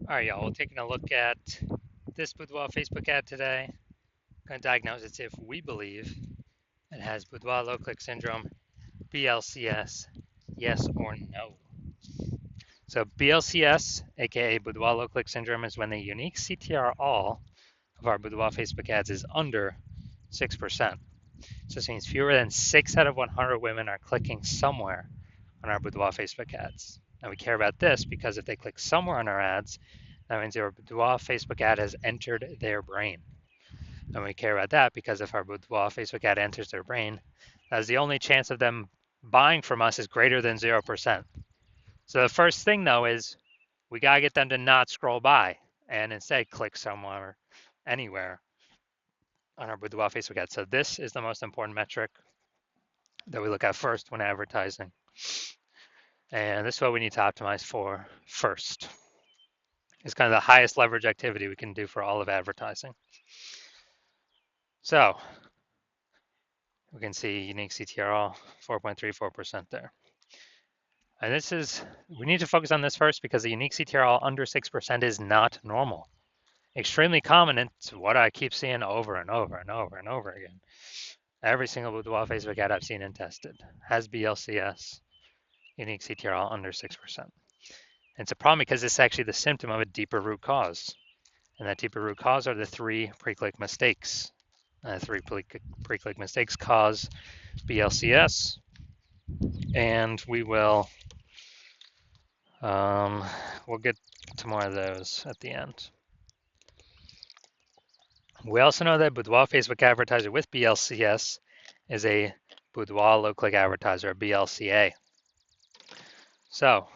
All right, y'all. We're taking a look at this Boudoir Facebook ad today. Going to diagnose it if we believe it has Boudoir low click syndrome, BLCS, yes or no. So BLCS, aka Boudoir low click syndrome, is when the unique CTR all of our Boudoir Facebook ads is under 6%. So this means fewer than 6 out of 100 women are clicking somewhere on our Boudoir Facebook ads. Now we care about this because if they click somewhere on our ads, that means our Boudoir Facebook ad has entered their brain. And we care about that because if our Boudoir Facebook ad enters their brain, that's the only chance of them buying from us is greater than 0%. So the first thing though is we gotta get them to not scroll by and instead click somewhere, anywhere on our Boudoir Facebook ad. So this is the most important metric that we look at first when advertising. And this is what we need to optimize for first. It's kind of the highest leverage activity we can do for all of advertising. So we can see unique CTRL 4.34% there. And this is, we need to focus on this first because the unique CTRL under 6% is not normal. Extremely common, and it's what I keep seeing over and over and over and over again. Every single Boudoir Facebook ad I've seen and tested has BLCS, unique CTRL under 6%. And it's a problem because it's actually the symptom of a deeper root cause. And that deeper root cause are the 3 pre-click mistakes. 3 pre-click mistakes cause BLCS, and we'll get to more of those at the end. We also know that Boudoir Facebook advertiser with BLCS is a Boudoir low click advertiser, BLCA. So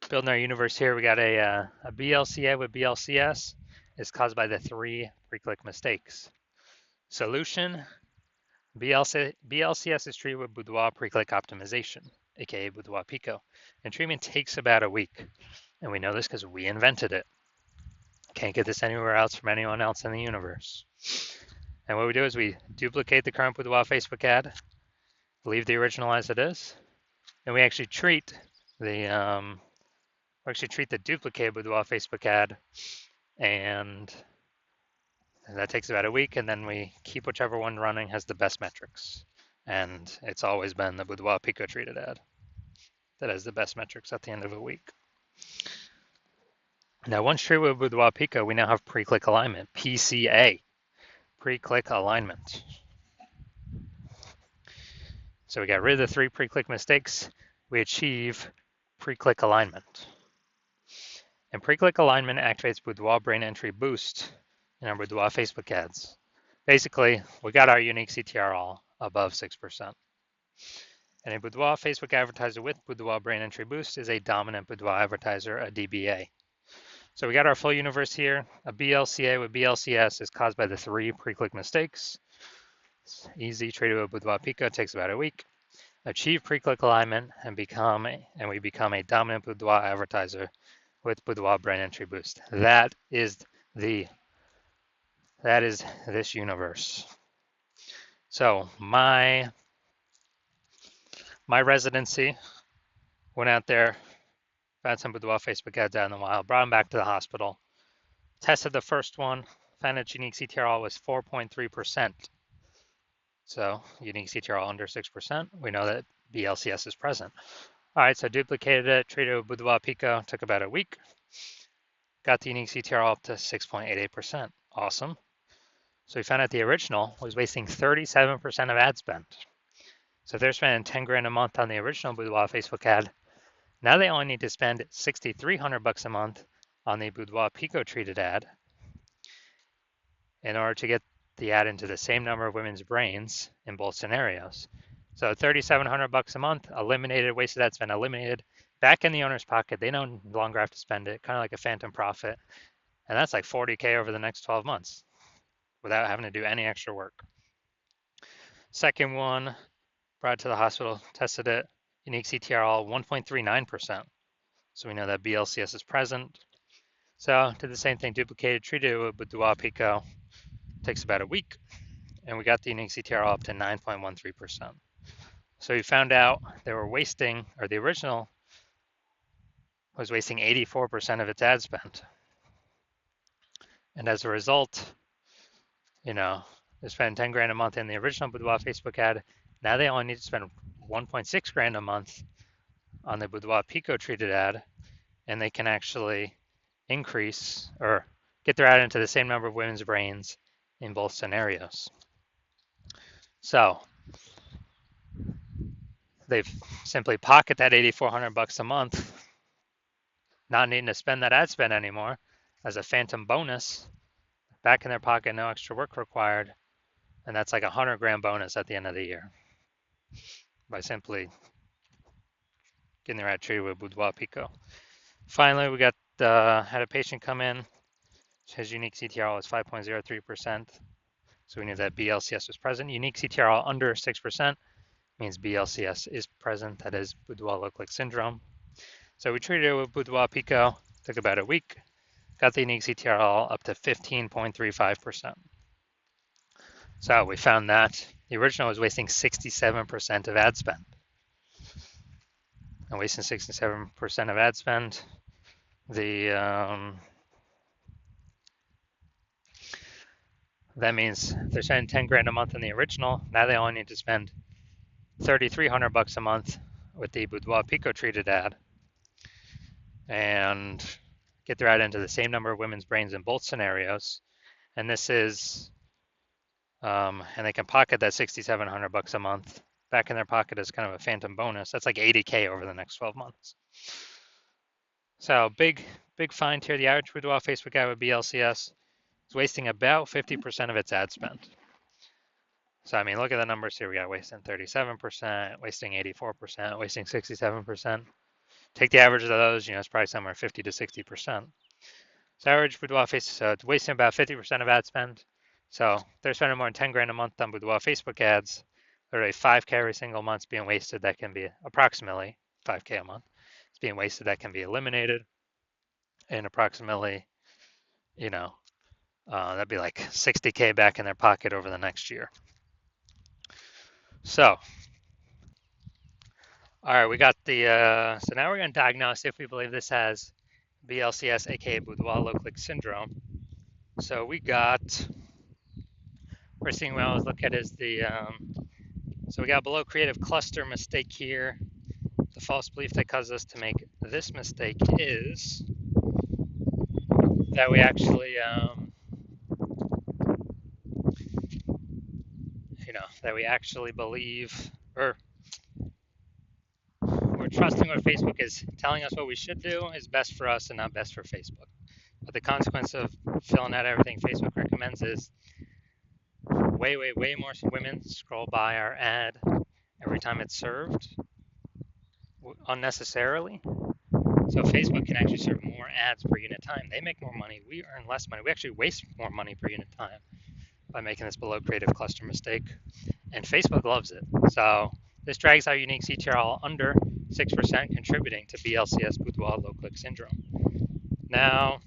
building our universe here, we got a BLCA with BLCS is caused by the 3 pre-click mistakes. Solution, BLCS is treated with Boudoir pre-click optimization, aka Boudoir Pico, and treatment takes about a week. And we know this because we invented it. Can't get this anywhere else from anyone else in the universe. And what we do is we duplicate the current Boudoir Facebook ad, leave the original as it is, and we actually treat the duplicated Boudoir Facebook ad, and that takes about a week, and then we keep whichever one running has the best metrics. And it's always been the Boudoir Pico treated ad that has the best metrics at the end of a week. Now, once treated with Boudoir Pico, we now have pre-click alignment, PCA, pre-click alignment. So we got rid of the 3 pre-click mistakes. We achieve pre-click alignment. And pre-click alignment activates Boudoir brain entry boost in our Boudoir Facebook ads. Basically, we got our unique CTR all above 6%. And a Boudoir Facebook advertiser with Boudoir brain entry boost is a dominant Boudoir advertiser, a DBA. So we got our full universe here. A BLCA with BLCS is caused by the 3 pre-click mistakes. It's easy, treated with Boudoir Pico, takes about a week. Achieve pre-click alignment and we become a dominant Boudoir advertiser with Boudoir brain entry boost. That is this universe. So my residency went out there, found some Boudoir Facebook ads out in the wild, brought them back to the hospital, tested the first one, found its unique CTR was 4.3%. So unique CTR under 6%. We know that BLCS is present. All right, so duplicated it, treated with Boudoir Pico, took about a week. Got the unique CTR up to 6.88%. Awesome. So we found out the original was wasting 37% of ad spend. So if they're spending 10 grand a month on the original Boudoir Facebook ad, now they only need to spend 6,300 bucks a month on the Boudoir Pico treated ad in order to get the ad into the same number of women's brains in both scenarios. So 3,700 bucks a month, eliminated, wasted ad spend, eliminated, back in the owner's pocket. They no longer have to spend it, kind of like a phantom profit. And that's like 40K over the next 12 months without having to do any extra work. Second one, brought it to the hospital, tested it, unique CTR 1.39%. So we know that BLCS is present. So did the same thing, duplicated, treated with Boudoir Pico, takes about a week, and we got the unique CTR up to 9.13%. So we found out they were wasting, or the original was wasting 84% of its ad spend. And as a result, they spend 10 grand a month in the original Boudoir Facebook ad. Now they only need to spend 1.6 grand a month on the Boudoir Pico treated ad, and they can actually increase or get their ad into the same number of women's brains in both scenarios. So they've simply pocket that $8,400 a month, not needing to spend that ad spend anymore as a phantom bonus, back in their pocket, no extra work required, and that's like a 100 grand bonus at the end of the year by simply getting their ad treated with Boudoir Pico. Finally, we got had a patient come in. His unique CTRL was 5.03%, so we knew that BLCS was present. Unique CTRL under 6% means BLCS is present, that is Boudoir low-click syndrome. So we treated it with Boudoir Pico, took about a week, got the unique CTRL up to 15.35%. So we found that the original was wasting 67% of ad spend. And wasting 67% of ad spend, that means they're spending 10 grand a month in the original. Now they only need to spend $3,300 a month with the Boudoir Pico treated ad and get their ad into the same number of women's brains in both scenarios. And this is, and they can pocket that $6,700 a month back in their pocket as kind of a phantom bonus. That's like 80K over the next 12 months. So big find here. The average Boudoir Facebook ad with BLCS is wasting about 50% of its ad spend. So, I mean, look at the numbers here. We got wasting 37%, wasting 84%, wasting 67%. Take the average of those, it's probably somewhere 50 to 60%. So average Boudoir Facebook, so it's wasting about 50% of ad spend. So they're spending more than 10 grand a month on Boudoir Facebook ads. Literally 5K every single month being wasted. That can be approximately 5K a month. It's being wasted. That can be eliminated. And approximately, that'd be like 60K back in their pocket over the next year. So, all right, we got so now we're going to diagnose if we believe this has BLCS, aka Boudoir low-click syndrome. So we got, first thing we always look at is so we got below creative cluster mistake here. The false belief that causes us to make this mistake is that we actually, believe, or we're trusting what Facebook is telling us what we should do is best for us and not best for Facebook. But the consequence of filling out everything Facebook recommends is way more women scroll by our ad every time it's served unnecessarily. So Facebook can actually serve more ads per unit time. They make more money. We earn less money. We actually waste more money per unit time by making this below creative cluster mistake. And Facebook loves it. So this drags our unique CTRL under 6%, contributing to BLCS Boudoir low-click syndrome. Now,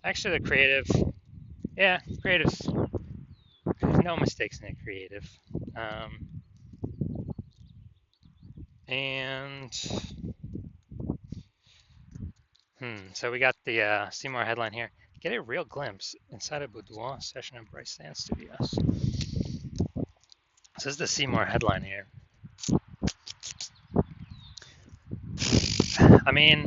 actually the creative's there's no mistakes in the creative. So we got the Seymour headline here. Get a real glimpse inside a Boudoir session at Bryce Sand Studios. This is the Seymour headline here. I mean,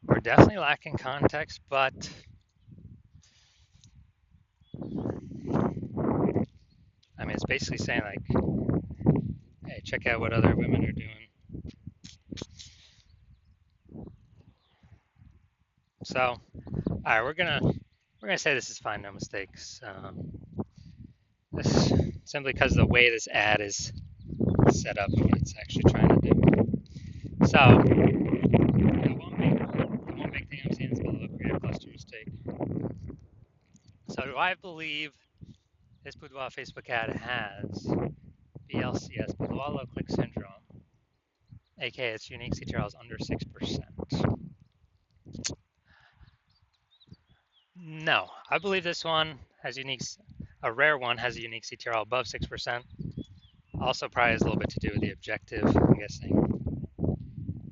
we're definitely lacking context, but I mean, it's basically saying like, hey, check out what other women are doing. So, all right, we're gonna say this is fine, no mistakes. This simply because of the way this ad is set up and what it's actually trying to do. So, the one big thing I'm seeing is below creative cluster mistake. So, do I believe this Boudoir Facebook ad has BLCS, Boudoir low-click syndrome, aka its unique CTRL is under 6%? No, I believe this one has a rare one has a unique CTRL above 6%. Also probably has a little bit to do with the objective, I'm guessing,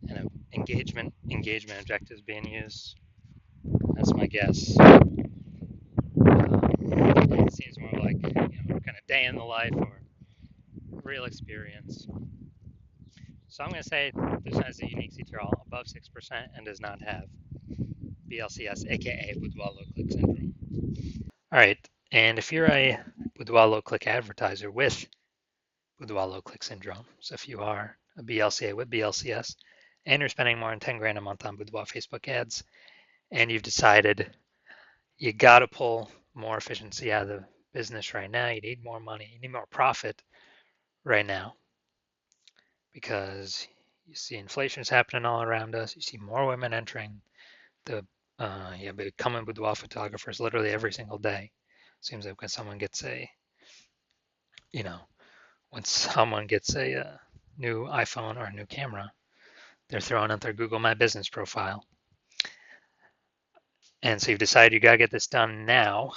and engagement objectives being used. That's my guess. It seems more like kind of day in the life or real experience. So I'm going to say this has a unique CTRL above 6% and does not have BLCS, aka Boudoir low click syndrome. All right, and if you're a Boudoir low click advertiser with Boudoir low click syndrome, so if you are a BLCA with BLCS and you're spending more than 10 grand a month on Boudoir Facebook ads, and you've decided you got to pull more efficiency out of the business right now, you need more money, you need more profit right now because you see inflation's happening all around us, you see more women entering the becoming boudoir photographers literally every single day. Seems like when someone gets a new iPhone or a new camera, they're throwing out their Google My Business profile. And so you've decided you got to get this done now,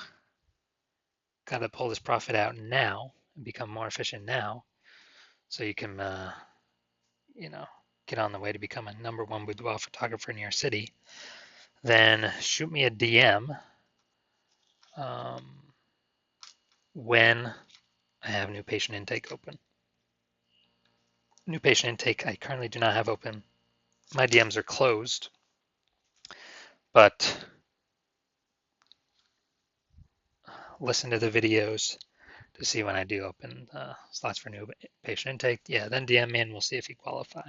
got to pull this profit out now and become more efficient now so you can, get on the way to becoming #1 boudoir photographer in your city. Then shoot me a DM when I have new patient intake open. New patient intake I currently do not have open. My DMs are closed, but listen to the videos to see when I do open slots for new patient intake. Yeah, then DM me and we'll see if you qualify.